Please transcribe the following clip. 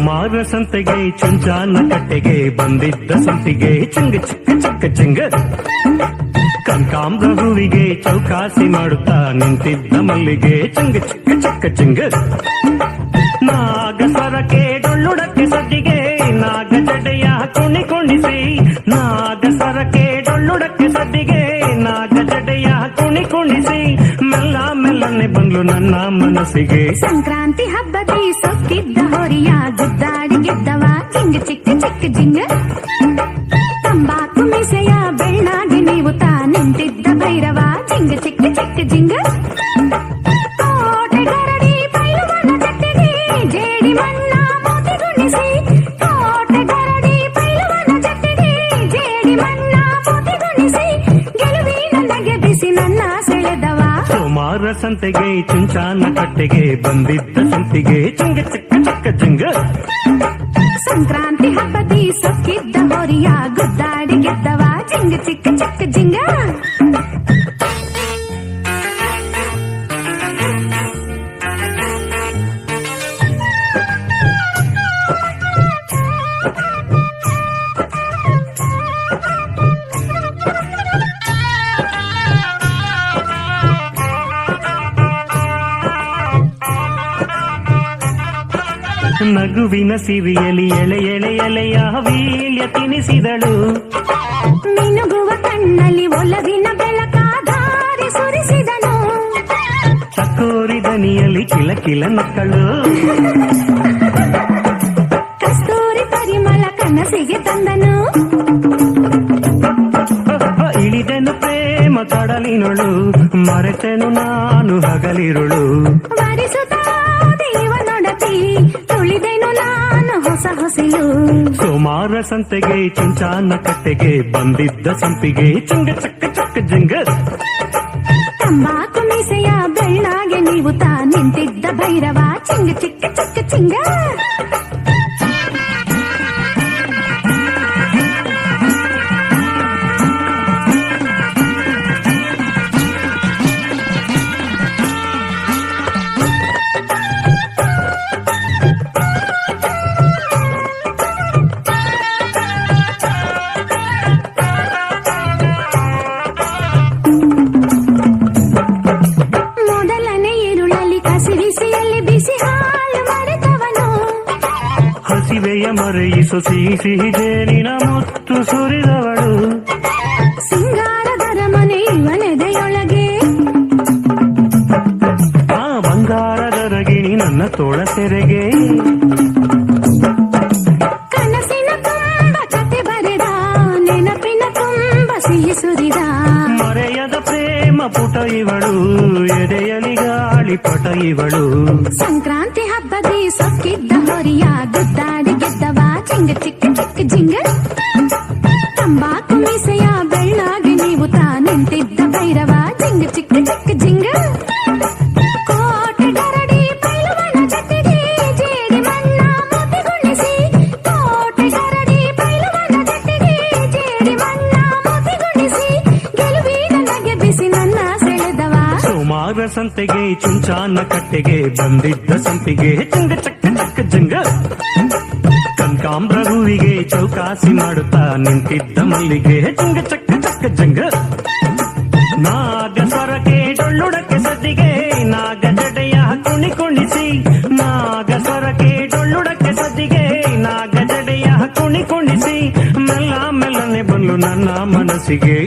ಸೋಮಾರ ಸಂತೆಗೆ ಚುಂಚಾನ ಕಟ್ಟೆಗೆ ಬಂದಿದ್ದ ಸಂಪಿಗೆ ಚಿಂಗ ಚಿಕ್ಕ ಚಿಕ್ಕ ಚಿಂಗ ಕನಕಾಂಬ್ರ ಹೂವಿಗೆ ಚೌಕಾಸಿ ಮಾಡುತ್ತಾ ನಿಂತಿದ್ದ ಮಲ್ಲಿಗೆ ಚಿಂಗ ಚಿಕ್ಕ ಚಿಕ್ಕ ಚಿಂಗ ನಾಗಸ್ವರಕ್ಕೆ ಡೊಳ್ಳುಡಕ್ಕೆ ಸದ್ದಿಗೆ ನಾಗ ಜಡೆಯ ಕುಣಿಸಿ ನಾಗಸ್ವರಕ್ಕೆ ಡೊಳ್ಳುಡಕ್ಕೆ ಸದ್ದಿಗೆ ನಾಗ ಜಡೆಯ ಕುಣಿಸಿ ಮೆಲ್ಲ ಮೆಲ್ಲನೆ ಬಂದ್ಲು ನನ್ನ ಮನಸ್ಸಿಗೆ. ಸಂಕ್ರಾಂತಿ ಹಬ್ಬದಿ ಸೊಕ್ಕಿದ್ದ ಹೊರಿಯ ಗುದ್ದಾಡಿ ಗೆದ್ದವ ಚಿಂಗ ಚಿಕ್ಕ ಚಿಕ್ಕ ಜಿಂಗ ತಂಬಾಕು ಮೀಸೆಯ ಬೆಳ್ಳಾಗಿ ನೀವು ತಾ ನಿಂತಿದ್ದ ಭೈರವ ಚಿಂಗ ಚಿಕ್ಕ ಚಿಕ್ಕ ಜಿಂಗ ಕೋಟೆ ಗರಡಿ ಪೈಲುವನ ಜೊತೆಗೆ ಜೇಡಿ ಮಣ್ಣ ಮೋತಿಗುಣಿಸಿ ಕೋಟೆ ಗರಡಿ ಪೈಲುವನ ಜೊತೆಗೆ ಜೇಡಿ ಮಣ್ಣ ಮೋತಿಗುಣಿಸಿ ಗೆಲುವಿನ ನಗೆ ಬಿಸಿ ನನ್ನ ಸೆಳೆದವ. ಸೋಮಾರ ಸಂತೆಗೆ ಚುಂಚಾನ ಕಟ್ಟೆಗೆ ಬಂದಿದ್ದ ಸಂಪಿಗೆ ಚಿಂಗ ಚಿಕ್ಕ ಚಿಕ್ಕ ಜಿಂಗ ಸಂಕ್ರಾಂತಿ ಹಬ್ಬದಿ ಸೊಕ್ಕಿದ್ದ ಹೊರಿಯ ಗುದ್ದಾಡಿ ಗೆದ್ದವ ಚಿಂಗ ಚಿಕ್ಕ ಚಿಕ್ಕ ಜಿಂಗ. ನಗುವಿನ ಸಿರಿಯಲಿ ಎಳೆ ಎಳೆ ಎಲೆಯ ವೀಳ್ಯ ತಿನಿಸಿದಳು ಮಿನುಗುವ ಕಣ್ಣಲ್ಲಿ ಒಲವಿನ ಬೆಳಕ ಧಾರೆ ಸುರಿಸಿದನು ಚಕೋರಿ ದನಿಯಲ್ಲಿ ಕಿಲಕಿಲ ನಕ್ಕಳು ಕಸ್ತೂರಿ ಪರಿಮಳ ಕನಸಿಗೆ ತಂದನು ಇಳಿದೆನು ಪ್ರೇಮ ಕಡಲಿನೊಳು ಮರೆತೆನು ನಾನು ಹಗಲಿರುಳು ವರಿಸುತ್ತಾ ದೇವನೊಡತಿ ತುಳಿದೆನು ನಾನು ಹೊಸ ಹೊಸಿಲು. ಸೋಮಾರ ಸಂತೆಗೆ ಚುಂಚಾನ ಕಟ್ಟೆಗೆ ಬಂದಿದ್ದ ಸಂಪಿಗೆ ಚಿಂಗ ಚಕ್ಕ ಚಕ್ಕ ಜಿಂಗ ತಂಬಾಕು ಮೀಸೆಯ ಬೆಳ್ಳಾಗೆ ನೀವು ತಾ ನಿಂತಿದ್ದ ಭೈರವ ಚಿಂಗ ಚಿಕ್ಕ ಚಿಕ್ಕ ಚಿಂಗ. ಹಸಿವೆಯ ಮರೆಯಿಸು ಸಿಹಿ ಸಿಹಿ ಜೇನಿನ ಮುತ್ತು ಸುರಿದವಳು ಸಿಂಗಾರದರ ಮನೆ ಇವನೆದೆಯೊಳಗೆ ಆ ಬಂಗಾರದ ರಗಿಣಿ ನನ್ನ ತೋಳ ಸೆರೆಗೆ ಕನಸಿನ ತುಂಬ ಕತೆ ಬರೆದ ನೆನಪಿನ ತುಂಬ ಸಿಹಿ ಸುರಿದ ಮರೆಯದ ಪ್ರೇಮ ಪುಟ ಇವಳು ಎದೆಯಲಿ ಗಾಳಿ ಪಟ ಇವಳು. ಸಂಕ್ರಾಂತಿ ಹಬ್ಬದಿ ಸೊಕ್ಕಿದ್ದ ಹೊರಿಯ ಗುದ್ದಾಡಿ ಗೆದ್ದವ ಚಿಂಗ ಚಿಕ್ಕ ಚಿಕ್ಕ ಜಿಂಗ ತಂಬಾಕು ಮೀಸೆಯ ಬೆಳ್ಳಾಗಿ ನೀವು ತಾ ನಿಂತಿದ್ದ ಭೈರವ ಚಿಂಗ ಚಿಕ್ಕ ಚಿಕ್ಕ ಜಿಂಗ ಕೋಟೆ ಗರಡಿ ಪೈಲುವನ ಜೊತೆಗೆ ಜೇಡಿ ಮಣ್ಣ ಮೋತಿಗುಣಿಸಿ ಕೋಟೆ ಗರಡಿ ಪೈಲುವನ ಜೊತೆಗೆ ಜೇಡಿ ಮಣ್ಣ ಮೋತಿಗುಣಿಸಿ ಗೆಲುವಿನ ನಗೆ ಬಿಸಿ ನನ್ನ ಸೆಳೆದವ. ಸೋಮಾರ ಸಂತೆಗೆ ಚುಂಚಾನ ಕಟ್ಟೆಗೆ ಬಂದಿದ್ದ ಸಂಪಿಗೆ ಚಿಂಗ ಚಕ್ಕ ಚಕ್ಕ ಜಿಂಗ ಕನಕಾಂಬ್ರ ಹೂವಿಗೆ ಚೌಕಾಸಿ ಮಾಡುತ್ತಾ ನಿಂತಿದ್ದ ಮಲ್ಲಿಗೆ ಚಿಂಗ ಚಕ್ಕ ಚಕ್ಕ ಜಿಂಗ ನಾಗಸ್ವರಕ್ಕೆ ಡೊಳ್ಳುಡಕ್ಕೆ ಸದ್ದಿಗೆ ನಾಗ ಜಡೆಯ ಕುಣಿಸಿ ನಾಗಸ್ವರಕ್ಕೆ ಡೊಳ್ಳುಡಕ್ಕೆ ಸದ್ದಿಗೆ ನಾಗ ಜಡೆಯ ಕುಣಿಸಿ ಮೆಲ್ಲ ಮೆಲ್ಲನೆ ಬಂದ್ಲು ನನ್ನ ಮನಸ್ಸಿಗೆ.